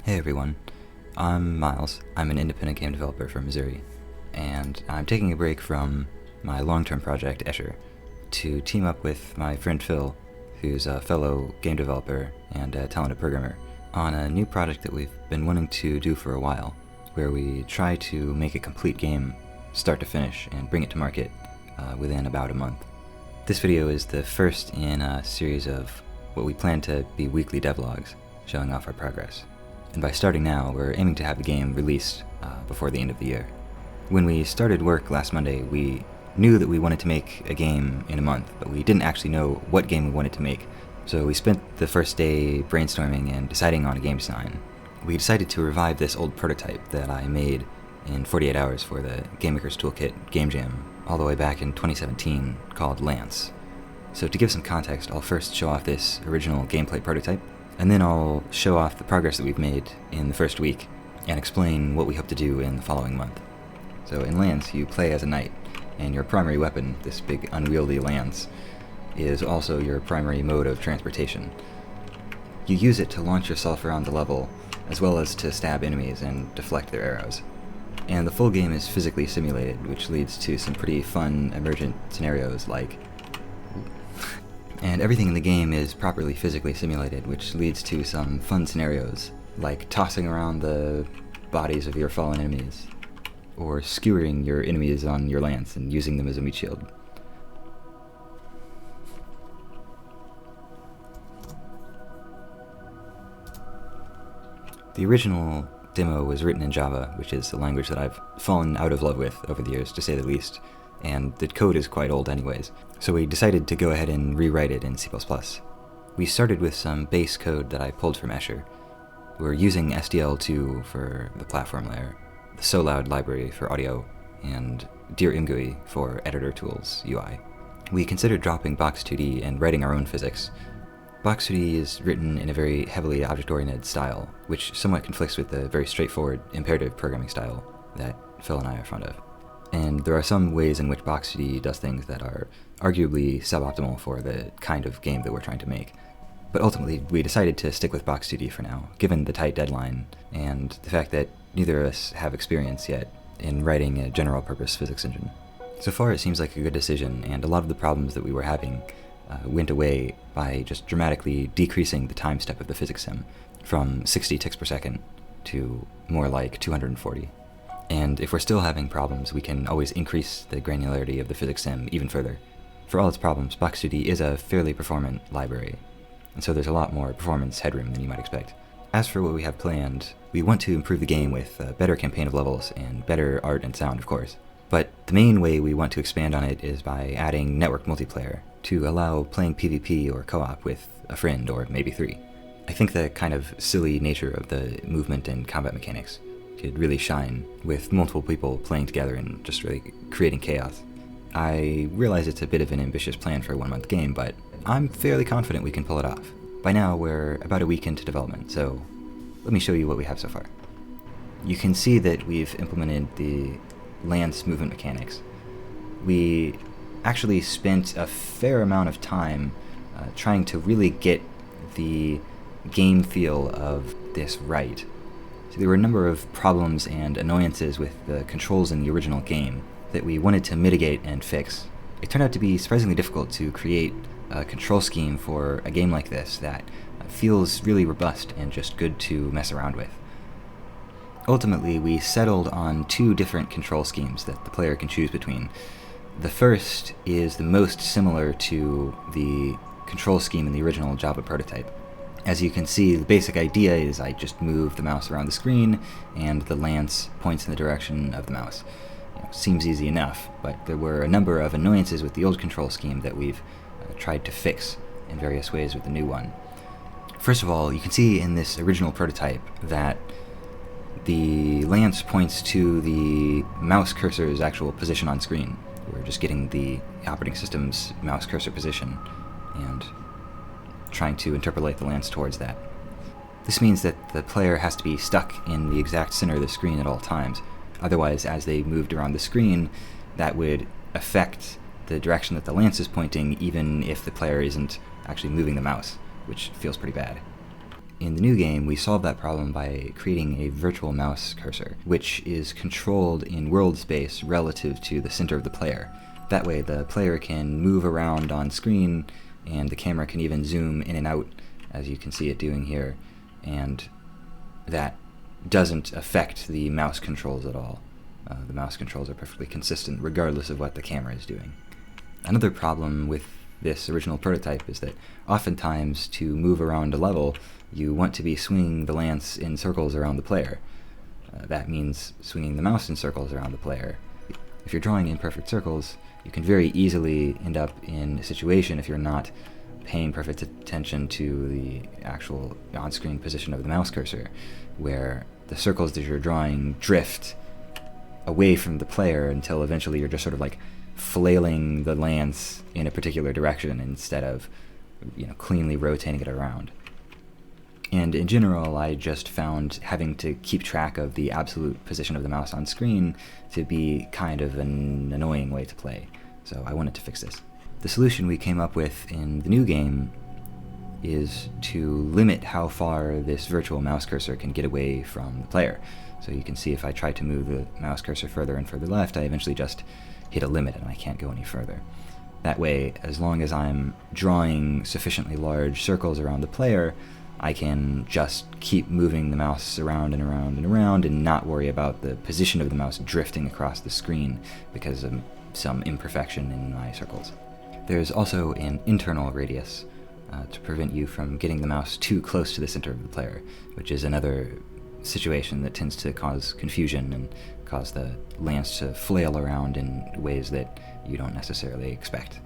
Hey everyone, I'm Miles. I'm an independent game developer from Missouri, and I'm taking a break from my long-term project, Escher, to team up with my friend Phil, who's a fellow game developer and a talented programmer, on a new project that we've been wanting to do for a while, where we try to make a complete game, start to finish, and bring it to market within about a month. This video is the first in a series of what we plan to be weekly devlogs, showing off our progress. And by starting now, we're aiming to have the game released before the end of the year. When we started work last Monday, we knew that we wanted to make a game in a month, but we didn't actually know what game we wanted to make. So we spent the first day brainstorming and deciding on a game design. We decided to revive this old prototype that I made in 48 hours for the Game Maker's Toolkit Game Jam all the way back in 2017 called Lance. So to give some context, I'll first show off this original gameplay prototype, and then I'll show off the progress that we've made in the first week and explain what we hope to do in the following month. So in Lance, you play as a knight, and your primary weapon, this big unwieldy lance, is also your primary mode of transportation. You use it to launch yourself around the level, as well as to stab enemies and deflect their arrows. And the full game is physically simulated, which leads to some pretty fun emergent scenarios like... And everything in the game is properly physically simulated, which leads to some fun scenarios, like tossing around the bodies of your fallen enemies, or skewering your enemies on your lance and using them as a meat shield. The original demo was written in Java, which is a language that I've fallen out of love with over the years, to say the least, and the code is quite old anyways, so we decided to go ahead and rewrite it in C++. We started with some base code that I pulled from Escher. We're using SDL2 for the platform layer, the SoLoud library for audio, and Dear ImGUI for editor tools UI. We considered dropping Box2D and writing our own physics. Box2D is written in a very heavily object-oriented style, which somewhat conflicts with the very straightforward imperative programming style that Phil and I are fond of. And there are some ways in which Box2D does things that are arguably suboptimal for the kind of game that we're trying to make. But ultimately, we decided to stick with Box2D for now, given the tight deadline, and the fact that neither of us have experience yet in writing a general-purpose physics engine. So far, it seems like a good decision, and a lot of the problems that we were having went away by just dramatically decreasing the time step of the physics sim from 60 ticks per second to more like 240. And if we're still having problems, we can always increase the granularity of the physics sim even further. For all its problems, Box2D is a fairly performant library, and so there's a lot more performance headroom than you might expect. As for what we have planned, we want to improve the game with a better campaign of levels and better art and sound, of course. But the main way we want to expand on it is by adding network multiplayer to allow playing PvP or co-op with a friend or maybe three. I think the kind of silly nature of the movement and combat mechanics could really shine with multiple people playing together and just really creating chaos. I realize it's a bit of an ambitious plan for a one-month game, but I'm fairly confident we can pull it off. By now, we're about a week into development, so let me show you what we have so far. You can see that we've implemented the lance movement mechanics. We actually spent a fair amount of time trying to really get the game feel of this right. So there were a number of problems and annoyances with the controls in the original game that we wanted to mitigate and fix. It turned out to be surprisingly difficult to create a control scheme for a game like this that feels really robust and just good to mess around with. Ultimately, we settled on two different control schemes that the player can choose between. The first is the most similar to the control scheme in the original Java prototype. As you can see, the basic idea is I just move the mouse around the screen and the lance points in the direction of the mouse. Seems easy enough, but there were a number of annoyances with the old control scheme that we've tried to fix in various ways with the new one. First of all, you can see in this original prototype that the lance points to the mouse cursor's actual position on screen. We're just getting the operating system's mouse cursor position and trying to interpolate the lance towards that. This means that the player has to be stuck in the exact center of the screen at all times. Otherwise, as they moved around the screen, that would affect the direction that the lance is pointing, even if the player isn't actually moving the mouse, which feels pretty bad. In the new game, we solved that problem by creating a virtual mouse cursor, which is controlled in world space relative to the center of the player. That way, the player can move around on screen, and the camera can even zoom in and out, as you can see it doing here, and that doesn't affect the mouse controls at all. The mouse controls are perfectly consistent regardless of what the camera is doing. Another problem with this original prototype is that oftentimes to move around a level, you want to be swinging the lance in circles around the player. That means swinging the mouse in circles around the player. If you're drawing imperfect circles, you can very easily end up in a situation, if you're not paying perfect attention to the actual on-screen position of the mouse cursor, where the circles that you're drawing drift away from the player until eventually you're just sort of like flailing the lance in a particular direction instead of, cleanly rotating it around. And in general, I just found having to keep track of the absolute position of the mouse on screen to be kind of an annoying way to play, so I wanted to fix this. The solution we came up with in the new game is to limit how far this virtual mouse cursor can get away from the player. So you can see if I try to move the mouse cursor further and further left, I eventually just hit a limit and I can't go any further. That way, as long as I'm drawing sufficiently large circles around the player, I can just keep moving the mouse around and around and around and not worry about the position of the mouse drifting across the screen because of some imperfection in my circles. There's also an internal radius to prevent you from getting the mouse too close to the center of the player, which is another situation that tends to cause confusion and cause the lance to flail around in ways that you don't necessarily expect.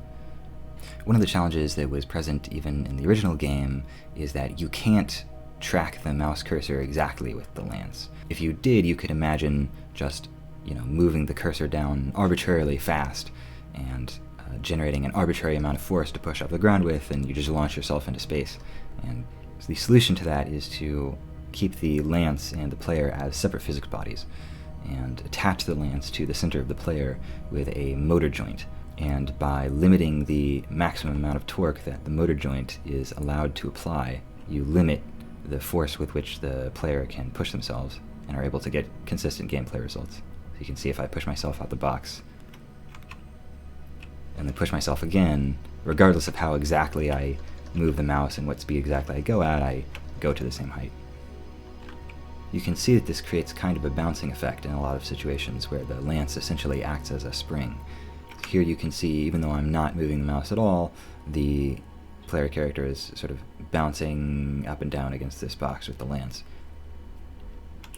One of the challenges that was present even in the original game is that you can't track the mouse cursor exactly with the lance. If you did, you could imagine just, moving the cursor down arbitrarily fast and generating an arbitrary amount of force to push off the ground with, and you just launch yourself into space. And the solution to that is to keep the lance and the player as separate physics bodies and attach the lance to the center of the player with a motor joint. And by limiting the maximum amount of torque that the motor joint is allowed to apply, you limit the force with which the player can push themselves and are able to get consistent gameplay results. So you can see if I push myself out the box and then push myself again, regardless of how exactly I move the mouse and what speed exactly I go to the same height. You can see that this creates kind of a bouncing effect in a lot of situations where the lance essentially acts as a spring. Here you can see, even though I'm not moving the mouse at all, the player character is sort of bouncing up and down against this box with the lance.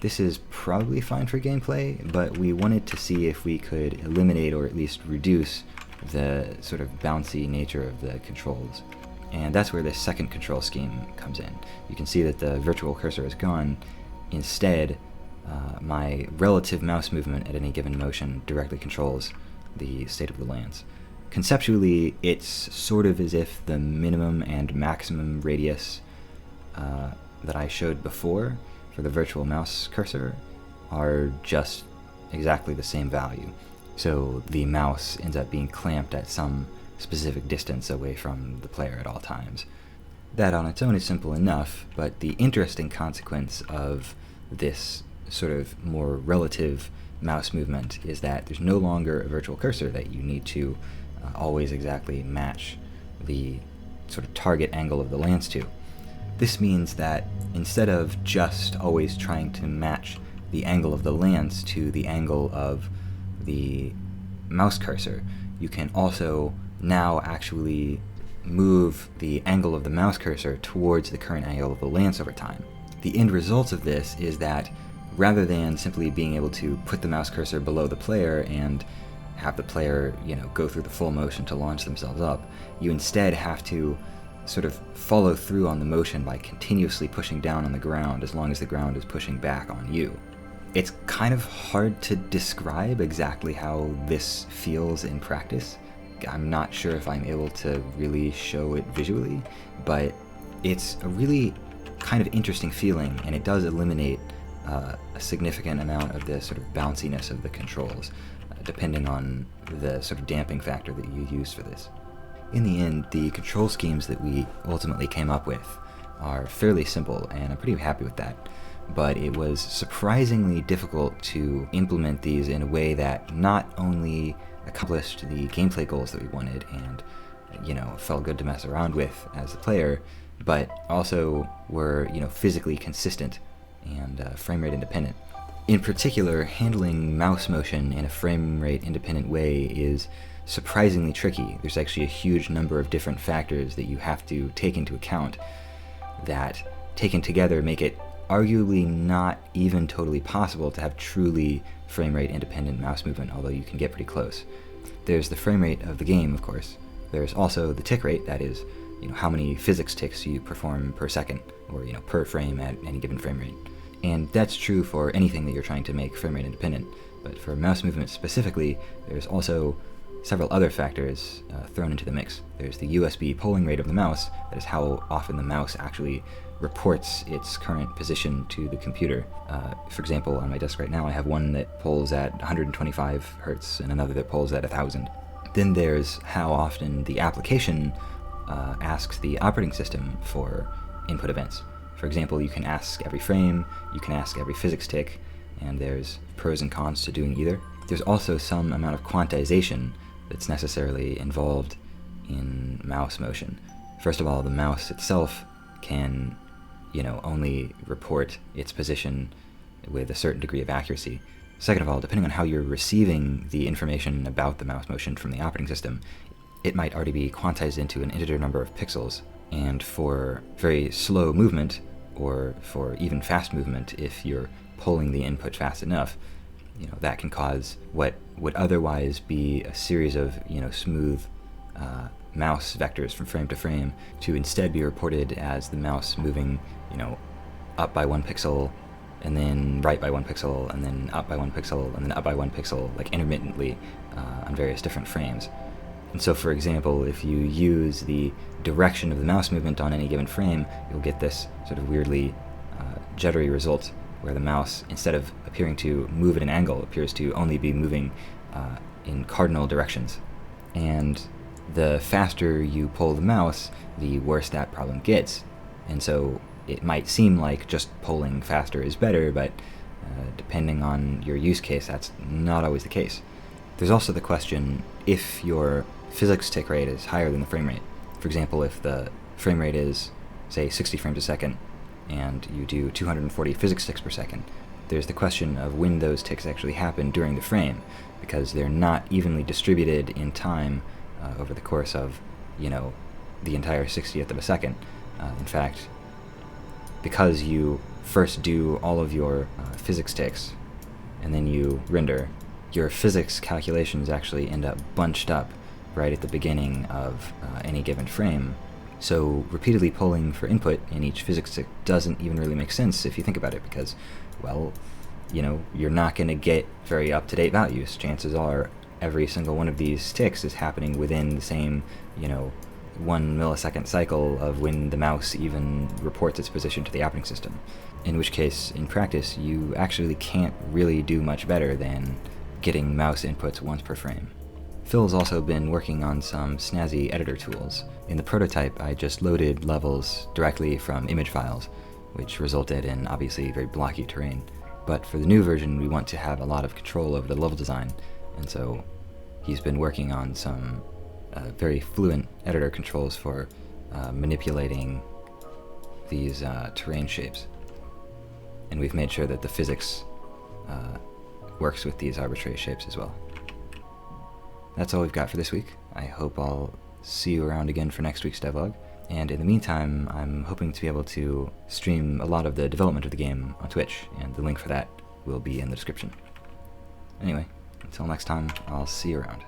This is probably fine for gameplay, but we wanted to see if we could eliminate or at least reduce the sort of bouncy nature of the controls. And that's where this second control scheme comes in. You can see that the virtual cursor is gone. Instead, my relative mouse movement at any given motion directly controls the state of the lance. Conceptually, it's sort of as if the minimum and maximum radius that I showed before for the virtual mouse cursor are just exactly the same value. So the mouse ends up being clamped at some specific distance away from the player at all times. That on its own is simple enough, but the interesting consequence of this sort of more relative mouse movement is that there's no longer a virtual cursor that you need to always exactly match the sort of target angle of the lance to. This means that instead of just always trying to match the angle of the lance to the angle of the mouse cursor, you can also now actually move the angle of the mouse cursor towards the current angle of the lance over time. The end result of this is that rather than simply being able to put the mouse cursor below the player and have the player, go through the full motion to launch themselves up, you instead have to sort of follow through on the motion by continuously pushing down on the ground as long as the ground is pushing back on you. It's kind of hard to describe exactly how this feels in practice. I'm not sure if I'm able to really show it visually, but it's a really kind of interesting feeling, and it does eliminate a significant amount of the sort of bounciness of the controls, depending on the sort of damping factor that you use for this. In the end, the control schemes that we ultimately came up with are fairly simple, and I'm pretty happy with that. But it was surprisingly difficult to implement these in a way that not only accomplished the gameplay goals that we wanted and, felt good to mess around with as a player, but also were, physically consistent and frame rate independent. In particular, handling mouse motion in a frame rate independent way is surprisingly tricky. There's actually a huge number of different factors that you have to take into account that, taken together, make it arguably not even totally possible to have truly frame rate independent mouse movement, although you can get pretty close. There's the frame rate of the game, of course. There's also the tick rate, that is, how many physics ticks you perform per second, or per frame at any given frame rate. And that's true for anything that you're trying to make frame rate independent. But for mouse movement specifically, there's also several other factors thrown into the mix. There's the USB polling rate of the mouse, that is how often the mouse actually reports its current position to the computer. For example, on my desk right now I have one that polls at 125 hertz and another that polls at 1000. Then there's how often the application asks the operating system for input events. For example, you can ask every frame, you can ask every physics tick, and there's pros and cons to doing either. There's also some amount of quantization that's necessarily involved in mouse motion. First of all, the mouse itself can, only report its position with a certain degree of accuracy. Second of all, depending on how you're receiving the information about the mouse motion from the operating system, it might already be quantized into an integer number of pixels. And for very slow movement, or for even fast movement, if you're pulling the input fast enough, that can cause what would otherwise be a series of, smooth mouse vectors from frame to frame to instead be reported as the mouse moving, up by 1 pixel, and then right by 1 pixel, and then up by 1 pixel, and then up by 1 pixel, like intermittently on various different frames. And so, for example, if you use the direction of the mouse movement on any given frame, you'll get this sort of weirdly jittery result where the mouse, instead of appearing to move at an angle, appears to only be moving in cardinal directions. And the faster you pull the mouse, the worse that problem gets. And so it might seem like just pulling faster is better, but depending on your use case, that's not always the case. There's also the question if your physics tick rate is higher than the frame rate. For example, if the frame rate is, say, 60 frames a second, and you do 240 physics ticks per second, there's the question of when those ticks actually happen during the frame, because they're not evenly distributed in time over the course of, the entire 60th of a second. In fact, because you first do all of your physics ticks, and then you render, your physics calculations actually end up bunched up right at the beginning of any given frame. So repeatedly pulling for input in each physics tick doesn't even really make sense if you think about it, because, well, you're not going to get very up-to-date values. Chances are every single one of these ticks is happening within the same, 1 millisecond cycle of when the mouse even reports its position to the operating system. In which case, in practice, you actually can't really do much better than getting mouse inputs once per frame. Phil's also been working on some snazzy editor tools. In the prototype, I just loaded levels directly from image files, which resulted in obviously very blocky terrain. But for the new version, we want to have a lot of control over the level design, and so he's been working on some very fluent editor controls for manipulating these terrain shapes. And we've made sure that the physics works with these arbitrary shapes as well. That's all we've got for this week. I hope I'll see you around again for next week's devlog. And in the meantime, I'm hoping to be able to stream a lot of the development of the game on Twitch, and the link for that will be in the description. Anyway, until next time, I'll see you around.